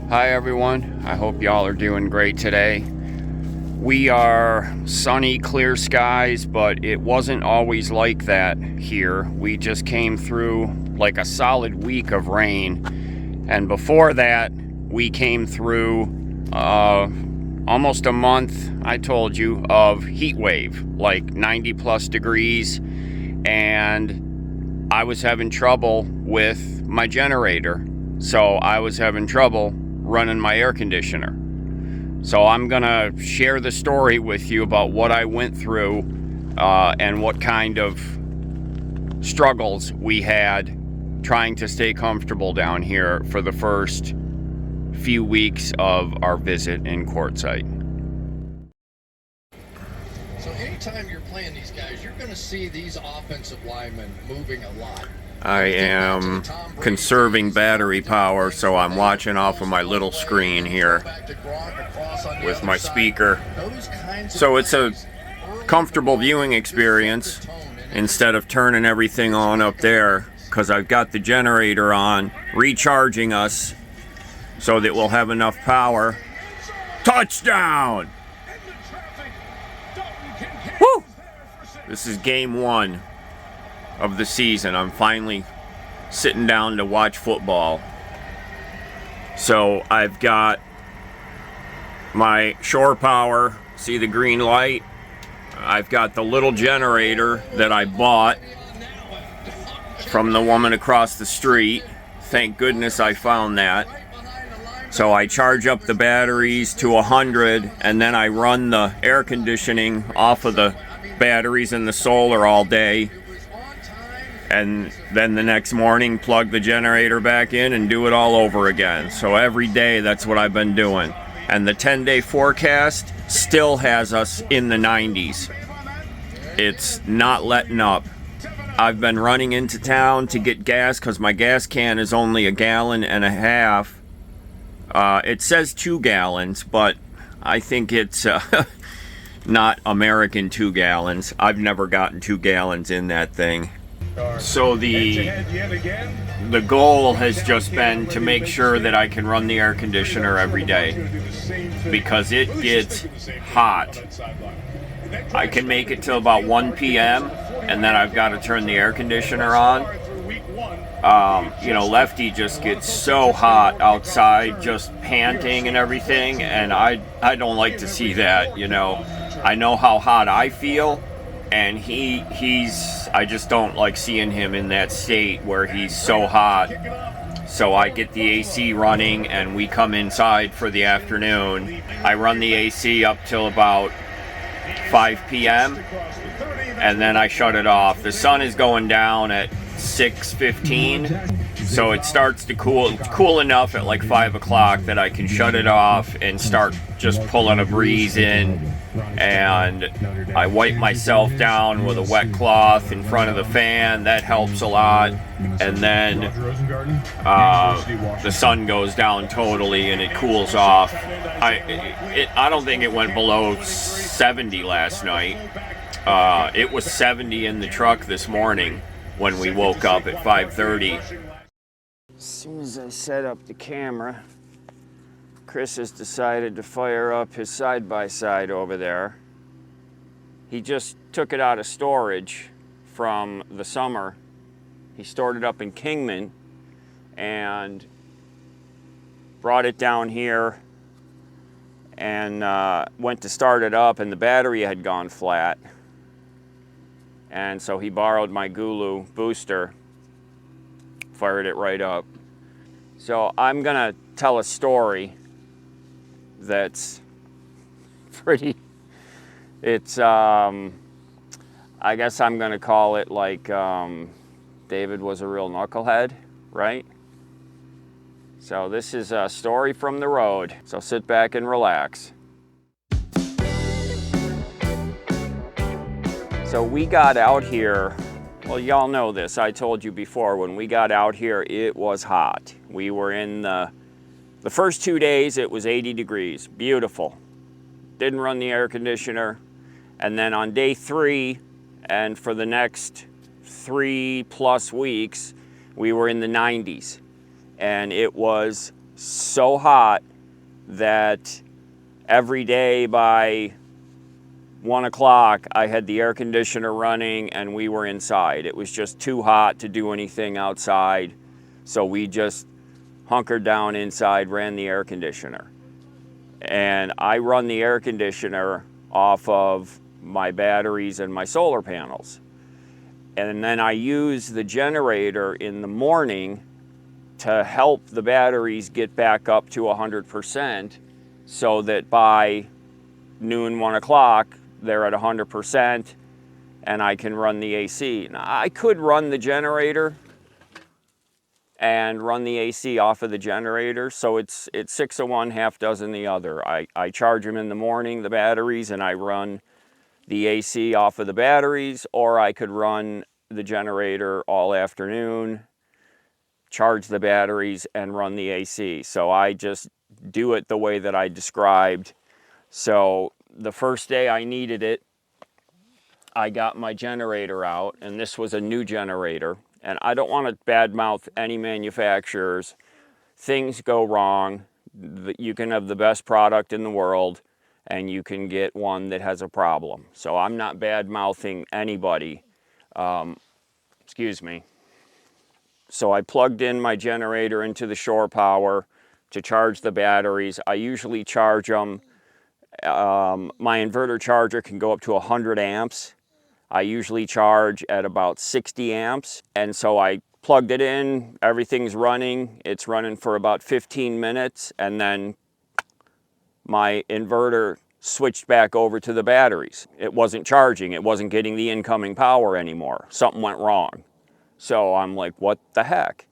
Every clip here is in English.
Hi everyone, I hope y'all are doing great today. We are sunny, clear skies, but it wasn't always like that here. We just came through like a solid week of rain, and before that we came through almost a month, I told you, of heat wave, like 90 plus degrees, and I was having trouble with my generator. So I was having trouble running my air conditioner. So I'm gonna share the story with you about what I went through and what kind of struggles we had trying to stay comfortable down here for the first few weeks of our visit in Quartzsite. So anytime you're playing these guys, you're going to see these offensive linemen moving a lot. I am conserving battery power, so I'm watching off of my little screen here with my speaker. So it's a comfortable viewing experience instead of turning everything on up there, because I've got the generator on, recharging us so that we'll have enough power. Touchdown! Woo! This is game one of the season. I'm finally sitting down to watch football. So I've got my shore power, see the green light. I've got the little generator that I bought from the woman across the street. Thank goodness I found that. So I charge up the batteries to 100, and then I run the air conditioning off of the batteries and the solar all day. And then the next morning, plug the generator back in and do it all over again. So every day, that's what I've been doing. And the 10-day forecast still has us in the 90s. It's not letting up. I've been running into town to get gas because my gas can is only 1.5 gallons. It says 2 gallons, but I think it's not American 2 gallons. I've never gotten 2 gallons in that thing. So the goal has just been to make sure that I can run the air conditioner every day, because it gets hot. I can make it till about 1 p.m. and then I've got to turn the air conditioner on. Lefty just gets so hot outside, just panting and everything, and I don't like to see that. I know how hot I feel, and I just don't like seeing him in that state where he's so hot. So I get the AC running and we come inside for the afternoon. I run the AC up till about 5 p.m. and then I shut it off. The sun is going down at 6:15, so it starts to cool. It's cool enough at like 5 o'clock that I can shut it off and start just pulling a breeze in. And I wipe myself down with a wet cloth in front of the fan. That helps a lot. And then the sun goes down totally and it cools off. I don't think it went below 70 last night. It was 70 in the truck this morning when we woke up at 5:30. As soon as I set up the camera, Chris has decided to fire up his side-by-side over there. He just took it out of storage from the summer. He stored it up in Kingman and brought it down here and went to start it up, and the battery had gone flat. And so he borrowed my Gulu booster, fired it right up. So I'm gonna tell a story that's pretty, I guess I'm gonna call it like David was a real knucklehead, right? So this is a story from the road. So sit back and relax. So we got out here, well, y'all know this, I told you before, when we got out here, it was hot. We were in the first 2 days, it was 80 degrees, beautiful. Didn't run the air conditioner. And then on day 3, and for the next 3+ weeks, we were in the 90s. And it was so hot that every day by 1 o'clock I had the air conditioner running and we were inside. It was just too hot to do anything outside, so we just hunkered down inside, ran the air conditioner. And I run the air conditioner off of my batteries and my solar panels. And then I use the generator in the morning to help the batteries get back up to 100%, so that by noon, 1 o'clock, they're at 100% and I can run the AC. Now, I could run the generator and run the AC off of the generator, so it's 6 of one, half dozen the other. I charge them in the morning, the batteries, and I run the AC off of the batteries, or I could run the generator all afternoon, charge the batteries, and run the AC. So I just do it the way that I described. So the first day I needed it, I got my generator out, and this was a new generator. And I don't want to badmouth any manufacturers. Things go wrong. You can have the best product in the world, and you can get one that has a problem. So I'm not bad-mouthing anybody. Excuse me. So I plugged in my generator into the shore power to charge the batteries. I usually charge them. My inverter charger can go up to 100 amps. I usually charge at about 60 amps. And so I plugged it in, everything's running. It's running for about 15 minutes, and then my inverter switched back over to the batteries. It wasn't charging, it wasn't getting the incoming power anymore. Something went wrong. So I'm like, what the heck?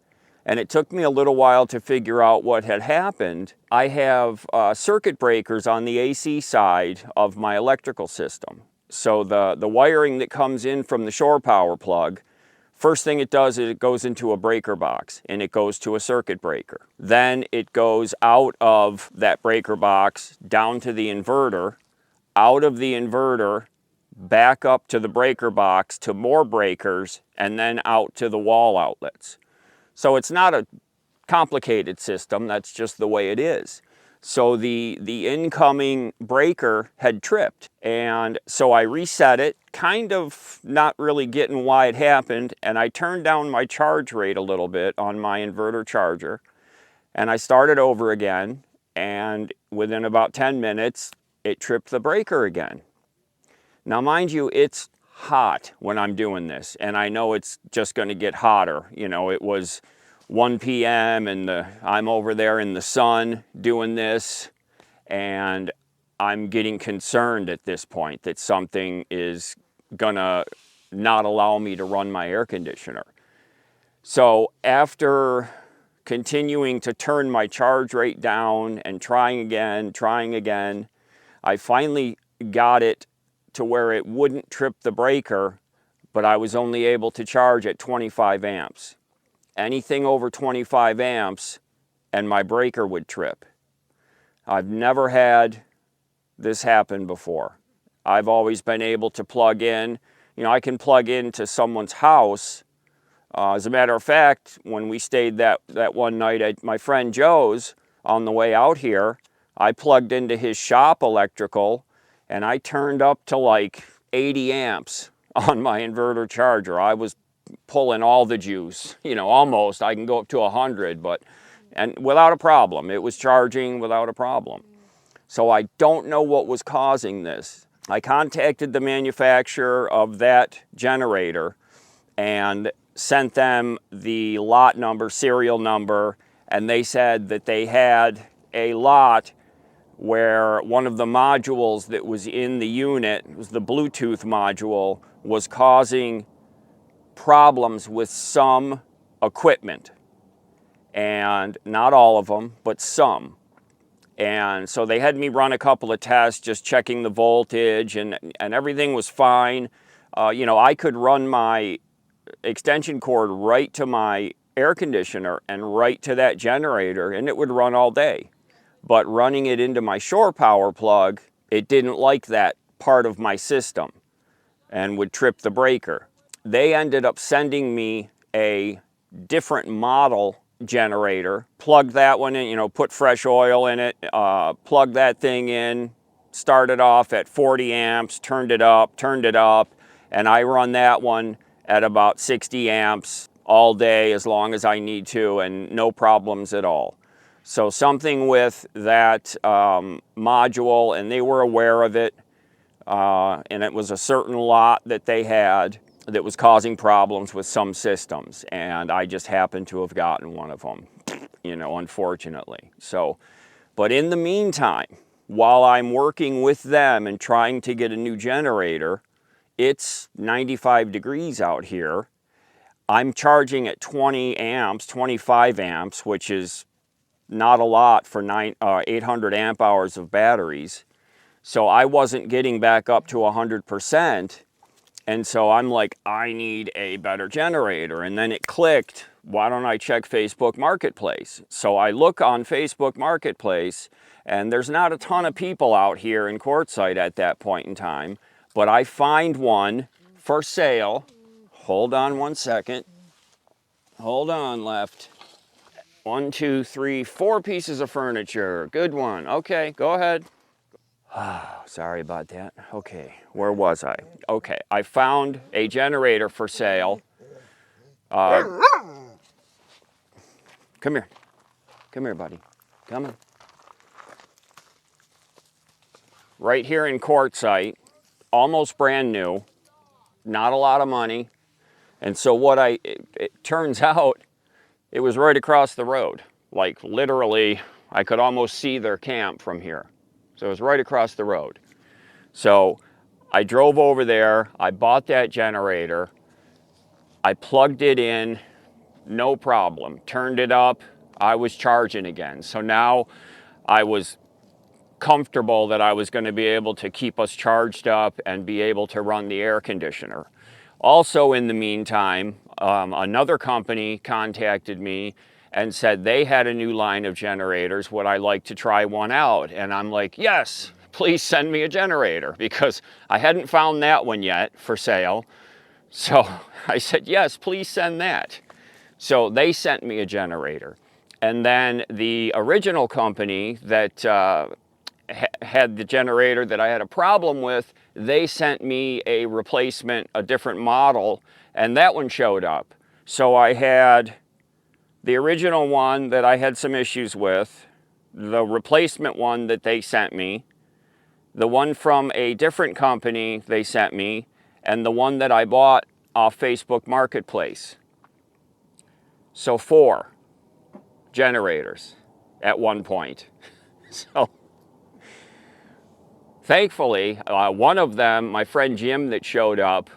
And it took me a little while to figure out what had happened. I have circuit breakers on the AC side of my electrical system. So the wiring that comes in from the shore power plug, first thing it does is it goes into a breaker box and it goes to a circuit breaker. Then it goes out of that breaker box down to the inverter, out of the inverter, back up to the breaker box to more breakers, and then out to the wall outlets. So it's not a complicated system, that's just the way it is. So the incoming breaker had tripped, and so I reset it, kind of not really getting why it happened, and I turned down my charge rate a little bit on my inverter charger, and I started over again, and within about 10 minutes, it tripped the breaker again. Now, mind you, it's hot when I'm doing this, and I know it's just going to get hotter. You know, it was 1 p.m. and I'm over there in the sun doing this, and I'm getting concerned at this point that something is gonna not allow me to run my air conditioner. So after continuing to turn my charge rate down and trying again, I finally got it to where it wouldn't trip the breaker, but I was only able to charge at 25 amps. Anything over 25 amps and my breaker would trip. I've never had this happen before. I've always been able to plug in. You know, I can plug into someone's house. As a matter of fact, when we stayed that one night at my friend Joe's on the way out here, I plugged into his shop electrical and I turned up to like 80 amps on my inverter charger. I was pulling all the juice, you know, almost. I can go up to 100, and without a problem. It was charging without a problem. So I don't know what was causing this. I contacted the manufacturer of that generator and sent them the lot number, serial number, and they said that they had a lot where one of the modules that was in the unit, it was the Bluetooth module, was causing problems with some equipment, and not all of them, but some. And so they had me run a couple of tests, just checking the voltage, and everything was fine. You know, I could run my extension cord right to my air conditioner and right to that generator, and it would run all day. But running it into my shore power plug, it didn't like that part of my system and would trip the breaker. They ended up sending me a different model generator, plugged that one in, you know, put fresh oil in it, plugged that thing in, started off at 40 amps, turned it up, and I run that one at about 60 amps all day as long as I need to, and no problems at all. So something with that module, and they were aware of it, and it was a certain lot that they had that was causing problems with some systems, and I just happened to have gotten one of them, you know, unfortunately. So, but in the meantime, while I'm working with them and trying to get a new generator, it's 95 degrees out here. I'm charging at 20 amps, 25 amps, which is not a lot for 800 amp hours of batteries. So I wasn't getting back up to 100%. And so I'm like, I need a better generator. And then it clicked, why don't I check Facebook Marketplace? So I look on Facebook Marketplace, and there's not a ton of people out here in Quartzsite at that point in time, but I find one for sale. Hold on one second. Hold on, left. 1, 2, 3, 4 pieces of furniture. Good one. Okay, go ahead. Sorry about that. Okay, where was I? Okay, I found a generator for sale. Come here. Come here, buddy. Come on. Right here in Quartzsite, almost brand new, not a lot of money. And so it turns out, it was right across the road. Like literally, I could almost see their camp from here. So it was right across the road. So I drove over there, I bought that generator, I plugged it in, no problem. Turned it up, I was charging again. So now I was comfortable that I was going to be able to keep us charged up and be able to run the air conditioner. Also in the meantime, another company contacted me and said they had a new line of generators. Would I like to try one out? And I'm like, yes, please send me a generator, because I hadn't found that one yet for sale. So I said, yes, please send that. So they sent me a generator. And then the original company that had the generator that I had a problem with, they sent me a replacement, a different model, and that one showed up. So I had the original one that I had some issues with, the replacement one that they sent me, the one from a different company they sent me, and the one that I bought off Facebook Marketplace. So 4 generators at one point. So thankfully, one of them, my friend Jim that showed up,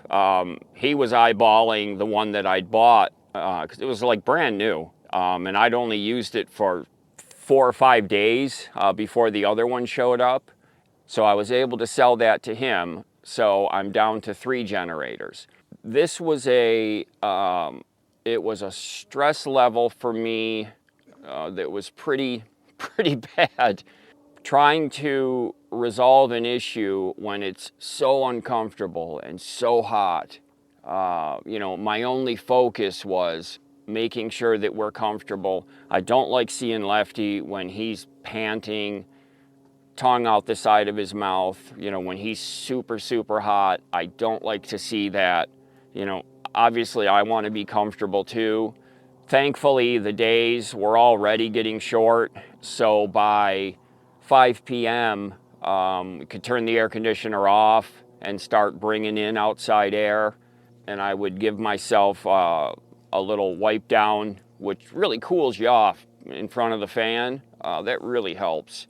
he was eyeballing the one that I'd bought, because it was like brand new, and I'd only used it for 4 or 5 days before the other one showed up. So I was able to sell that to him. So I'm down to 3 generators. This was it was a stress level for me that was pretty bad. Trying to resolve an issue when it's so uncomfortable and so hot. You know, my only focus was making sure that we're comfortable. I don't like seeing Lefty when he's panting, tongue out the side of his mouth. You know, when he's super hot, I don't like to see that. You know, obviously I want to be comfortable too. Thankfully, the days were already getting short, so by 5 p.m., we could turn the air conditioner off and start bringing in outside air. And I would give myself a little wipe down, which really cools you off in front of the fan. That really helps.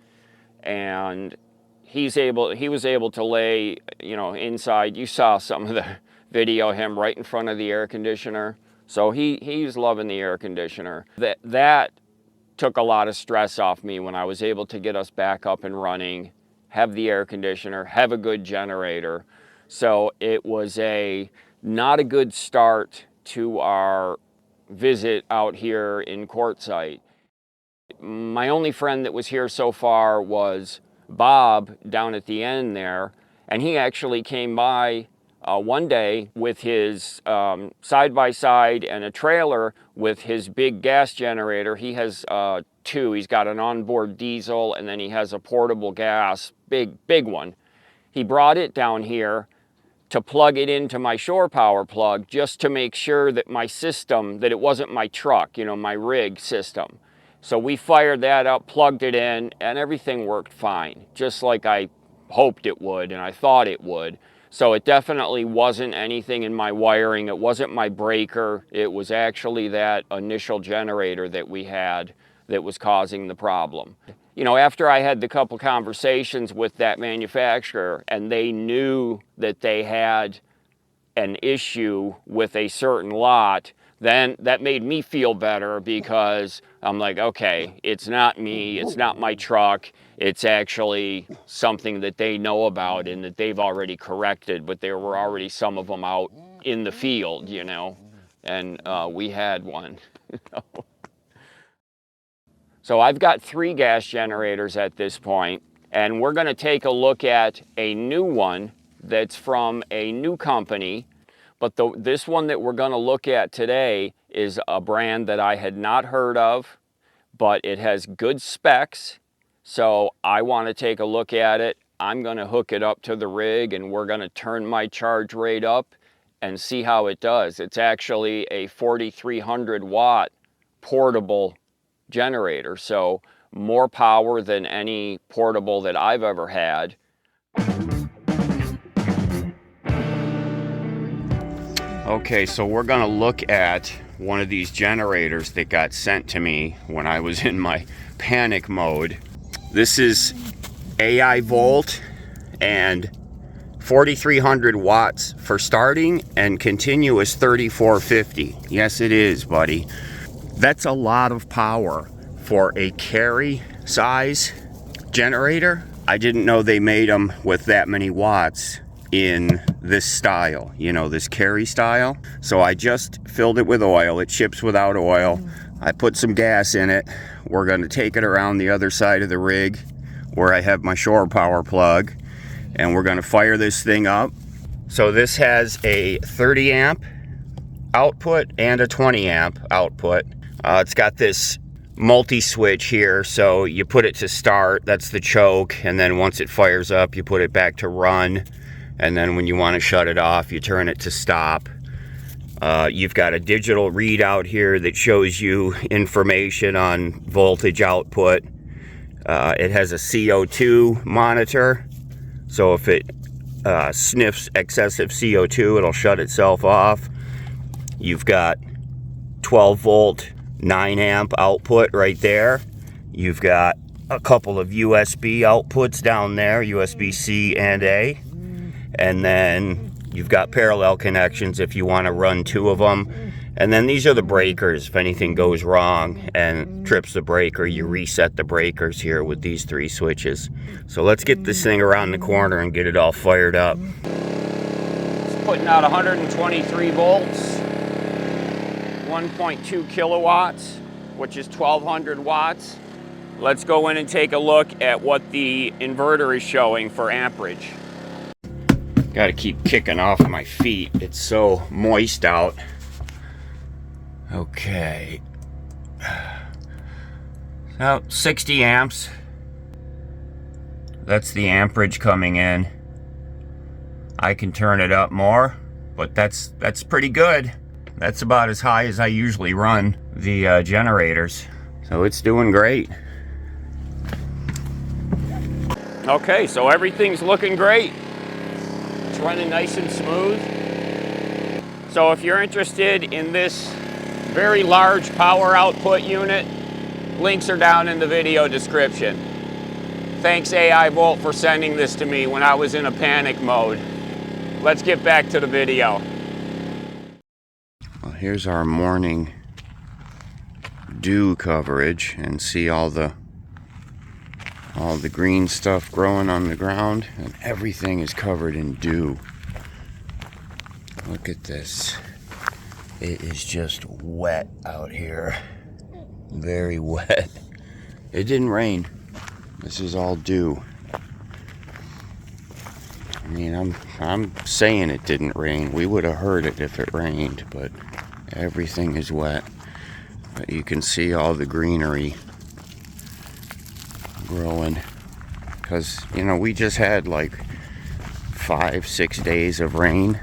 And he was able to lay, you know, inside. You saw some of the video of him right in front of the air conditioner. So he's loving the air conditioner. That took a lot of stress off me when I was able to get us back up and running, have the air conditioner, have a good generator. So it was not a good start to our visit out here in Quartzsite. My only friend that was here so far was Bob down at the end there, and he actually came by one day with his side-by-side and a trailer with his big gas generator. He has two. He's got an onboard diesel, and then he has a portable gas, big one. He brought it down here to plug it into my shore power plug, just to make sure that my system, that it wasn't my truck, you know, my rig system. So we fired that up, plugged it in, and everything worked fine, just like I hoped it would and I thought it would. So it definitely wasn't anything in my wiring. It wasn't my breaker. It was actually that initial generator that we had that was causing the problem. You know, after I had the couple conversations with that manufacturer and they knew that they had an issue with a certain lot, then that made me feel better, because I'm like, okay, it's not me, it's not my truck, it's actually something that they know about and that they've already corrected, but there were already some of them out in the field, you know, and we had one. So I've got 3 gas generators at this point, and we're going to take a look at a new one that's from a new company. But this one that we're going to look at today is a brand that I had not heard of, but it has good specs. So I want to take a look at it. I'm going to hook it up to the rig, and we're going to turn my charge rate up and see how it does. It's actually a 4,300 watt portable generator, so more power than any portable that I've ever had. Okay, so we're gonna look at one of these generators that got sent to me when I was in my panic mode. This is AI Volt, and 4,300 watts for starting, and continuous 3,450. Yes, it is, buddy. That's a lot of power for a carry size generator. I didn't know they made them with that many watts in this style, you know, this carry style. So I just filled it with oil. It ships without oil. I put some gas in it. We're going to take it around the other side of the rig where I have my shore power plug, and we're going to fire this thing up. So this has a 30 amp output and a 20 amp output. It's got this multi-switch here, so you put it to start, that's the choke, and then once it fires up, you put it back to run, and then when you want to shut it off, you turn it to stop. You've got a digital readout here that shows you information on voltage output. It has a CO2 monitor, so if it sniffs excessive CO2, it'll shut itself off. You've got 12 volt 9 amp output right there. You've got a couple of USB outputs down there, USB-C and A, and then you've got parallel connections if you want to run 2 of them. And then these are the breakers. If anything goes wrong and trips the breaker, you reset the breakers here with these 3 switches. So let's get this thing around the corner and get it all fired up. It's putting out 123 volts. 1.2 kilowatts, which is 1,200 watts. Let's go in and take a look at what the inverter is showing for amperage. Got to keep kicking off my feet. It's so moist out. Okay. So 60 amps. That's the amperage coming in. I can turn it up more, but that's pretty good. That's about as high as I usually run the generators. So it's doing great. Okay, so everything's looking great. It's running nice and smooth. So if you're interested in this very large power output unit, links are down in the video description. Thanks AI Volt for sending this to me when I was in a panic mode. Let's get back to the video. Well, here's our morning dew coverage, and see all the green stuff growing on the ground, and everything is covered in dew. Look at this. It is just wet out here. Very wet. It didn't rain. This is all dew. I mean, I'm saying it didn't rain. We would have heard it if it rained, but everything is wet. But you can see all the greenery growing. Because, you know, we just had like 5-6 days of rain.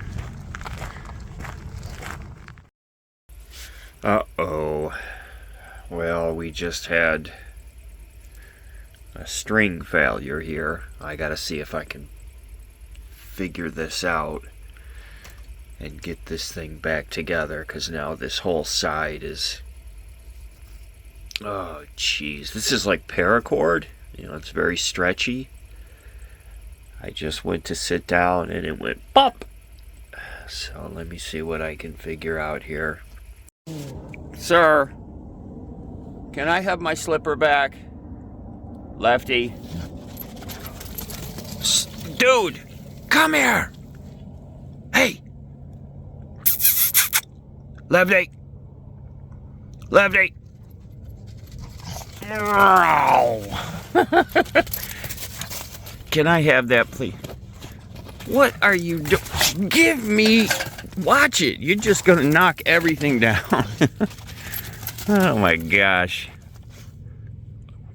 Uh-oh. Well, we just had a string failure here. I gotta see if I can figure this out and get this thing back together, because now this whole side is, oh jeez, this is like paracord, you know, it's very stretchy. I just went to sit down and it went pop. So let me see what I can figure out here. Sir, can I have my slipper back? Lefty. Dude, come here. Hey. Lefty. Lefty. Can I have that, please? What are you doing? Give me... Watch it. You're just going to knock everything down. Oh, my gosh.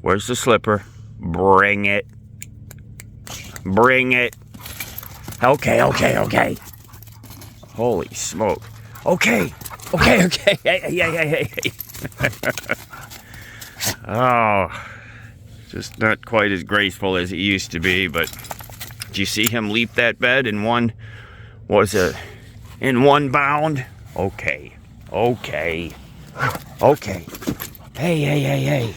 Where's the slipper? Bring it. Bring it. Okay, okay, okay. Holy smoke. Okay. Okay, okay. Hey. Oh. Just not quite as graceful as it used to be, but did you see him leap that bed in one bound? Okay. Okay. Okay. Hey.